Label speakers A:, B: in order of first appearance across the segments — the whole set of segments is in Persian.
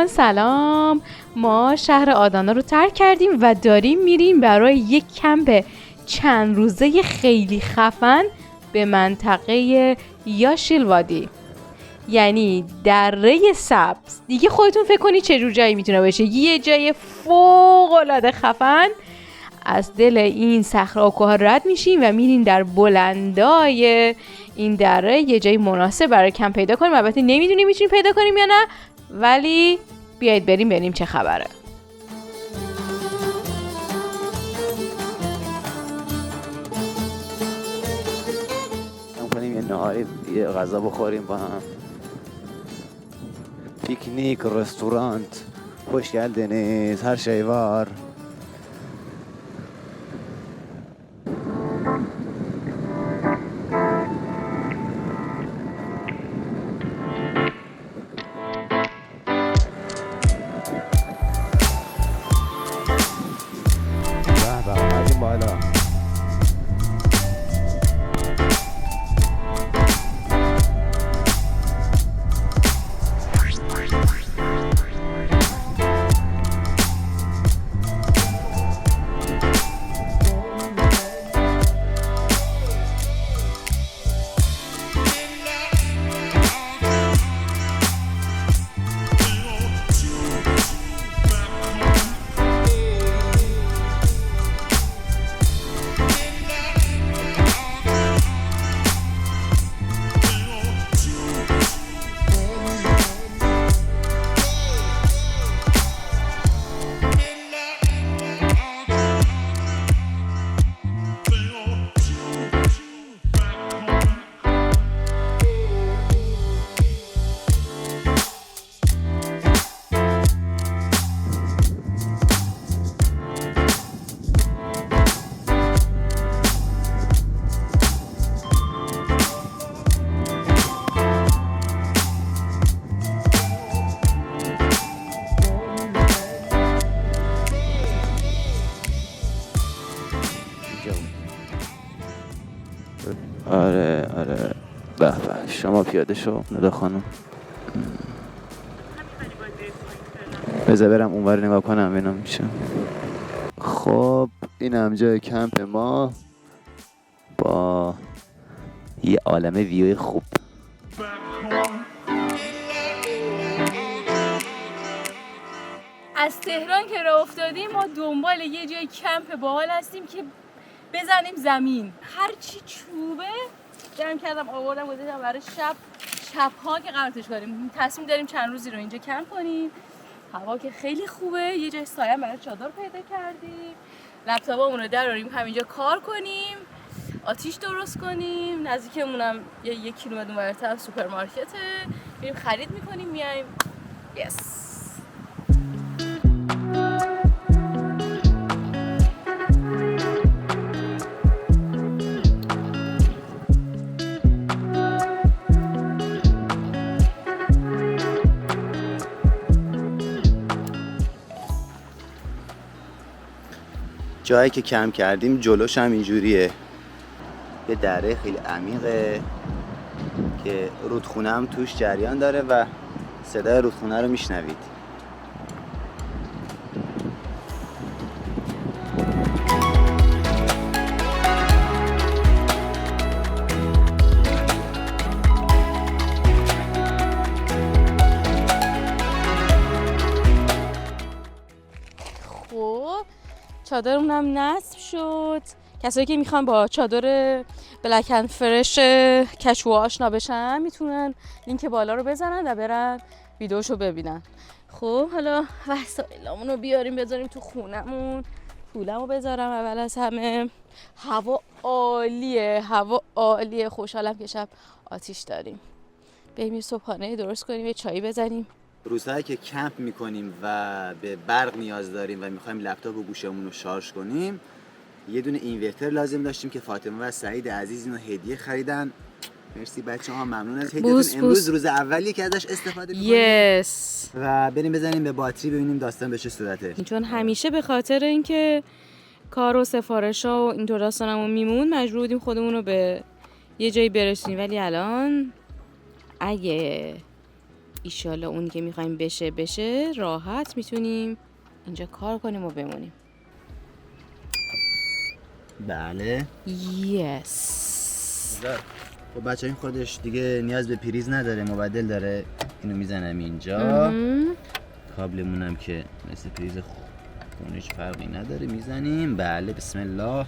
A: دوستان سلام. ما شهر آدانا رو ترک کردیم و داریم میریم برای یک کمپ چند روزه خیلی خفن به منطقه یاشیل وادی، یعنی دره سبز. دیگه خودتون فکر کنید چه جور جایی میتونه باشه. یه جای فوق العاده خفن. از دل این صخره و کوه رد میشیم و میریم در بلندای این دره یه جای مناسب برای کمپ پیدا کنیم. البته نمیدونیم میتونیم پیدا کنیم یا نه، ولی بیایید بریم ببینیم چه خبره.
B: کنیم یه نهاری، یه غذا بخوریم با هم. پیکنیک، رستورانت، خوش geldiniz, her şey var. بالا آره به به. شما پیاده شو ندا خانم. بذار برم اونور نگاه کنم ببینم میشه. خب اینم جای کمپ ما با یه عالمه ویوی خوب.
A: از تهران که راه افتادیم ما دنبال یه جای کمپ باحال هستیم که بزنیم زمین. هرچی چوبه جمع کردم آوردم گذاشتم برای شب‌ها که قرارش کنیم. تصمیم داریم چند روزی رو اینجا کمپ کنیم. هوا که خیلی خوبه. یه جای سایه برای چادر پیدا کردیم. لپتاپمون رو دراریم همینجا کار کنیم. آتیش درست کنیم. نزدیکمونم یه کیلومتر اونورتر سوپرمارکته. میریم خرید میکنیم میایم. یس.
B: جایی که کمپ کردیم جلوش هم اینجوریه، یه دره خیلی عمیقه که رودخونه هم توش جریان داره و صدای رودخونه رو میشنوید.
A: چادرمون هم نصب شد. کسایی که میخوان با چادر بلک اند فرش کچوا آشنا بشن میتونن لینک بالا رو بزنن و برن ویدیوشو ببینن. خب حالا وسایلامون رو بیاریم بذاریم تو خونمون. پولمو بذارم اول از همه. هوا عالیه. خوشحالم که شب آتیش داریم. بریم صبحانه درست کنیم، یه چایی بزنیم.
B: روزهایی که کمپ میکنیم و به برق نیاز داریم و میخوایم لپتاپ و گوشمون رو شارژ کنیم، یه دونه اینورتر لازم داشتیم که فاطمه و سعید عزیز اینو هدیه خریدن. مرسی بچه‌ها، ممنون از هدیه‌تون. امروز روز اولیه که ازش استفاده می‌کنیم. و بریم بزنیم به باتری ببینیم داستان به چه صورته.
A: چون همیشه به خاطر اینکه کار و سفارش‌ها و اینطور داستانمون میمون مجبور بودیم خودمون رو به یه جایی برسونیم، ولی الان اگه ایشالا اون که میخوایم بشه راحت میتونیم اینجا کار کنیم و بمونیم.
B: بله.
A: یس.
B: خب بچه این خودش دیگه نیاز به پریز نداره، مبدل داره. اینو میزنم اینجا. کابلمون هم که مثل پریز خونش فرقی نداره میزنیم. بله بسم الله.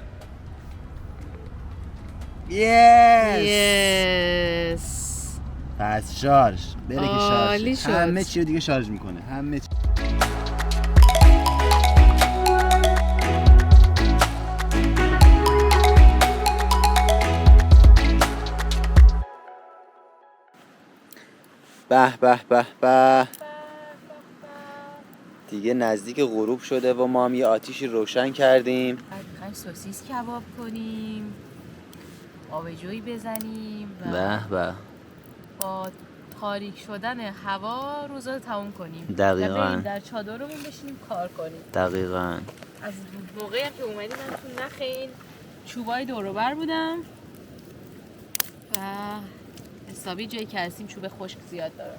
A: یس.
B: پس شارژ بره که
A: عالی
B: شارژ
A: شد.
B: همه چی رو دیگه شارژ میکنه، همه چی. به به به به، دیگه نزدیک غروب شده و ما هم یه آتیشی روشن کردیم.
A: بعد میخوایم سوسیس کباب کنیم، آبجویی بزنیم و
B: به به،
A: با تاریک شدن هوا روزا رو تموم کنیم.
B: دقیقاً.
A: و بریم در چادرمون بشینیم کار کنیم.
B: دقیقاً.
A: از موقعی که اومدیم من تو نخ این چوبای دور و بر بودم و حسابی جایی که هستیم چوب خشک زیاد داره.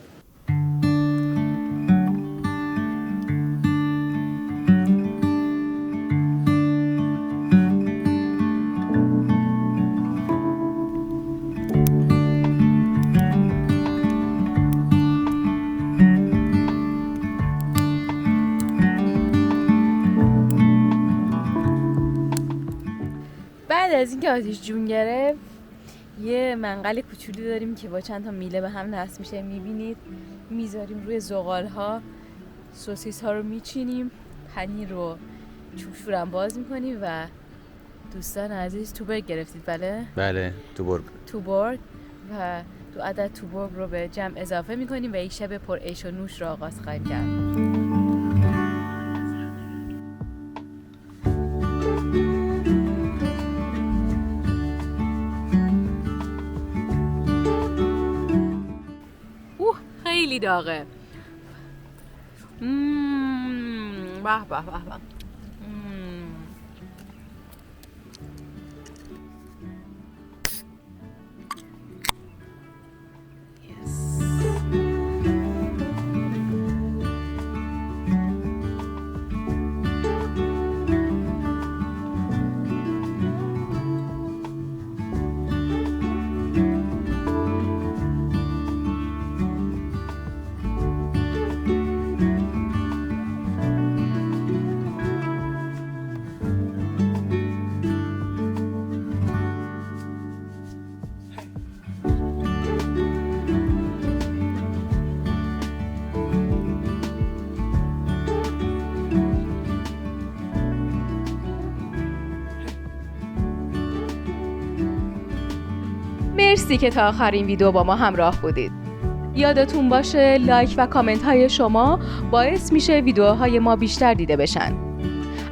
A: بعد از اینکه آتیش جون گرفت یه منقل کوچولی داریم که با چند تا میله به هم نصب میشه، میبینید میذاریم روی زغال ها، سوسیس ها رو میچینیم، پنیر رو چوبشورم باز میکنیم و دوستان عزیز توبرگ گرفتید.
B: بله
A: توبرگ و 2 عدد توبرگ رو به جمع اضافه میکنیم و یک شب پر عیش و نوش رو آغاز خواهیم کرد. خیلی داغه. به به به به. مرسی که تا آخر این ویدیو با ما همراه بودید. یادتون باشه لایک و کامنت های شما باعث میشه ویدیوهای ما بیشتر دیده بشن.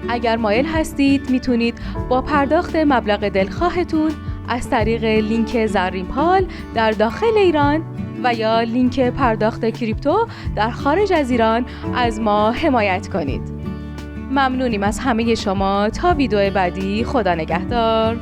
A: اگر مایل هستید میتونید با پرداخت مبلغ دلخواهتون از طریق لینک زرین پال در داخل ایران و یا لینک پرداخت کریپتو در خارج از ایران از ما حمایت کنید. ممنونیم از همه شما. تا ویدیو بعدی، خدا نگهدار.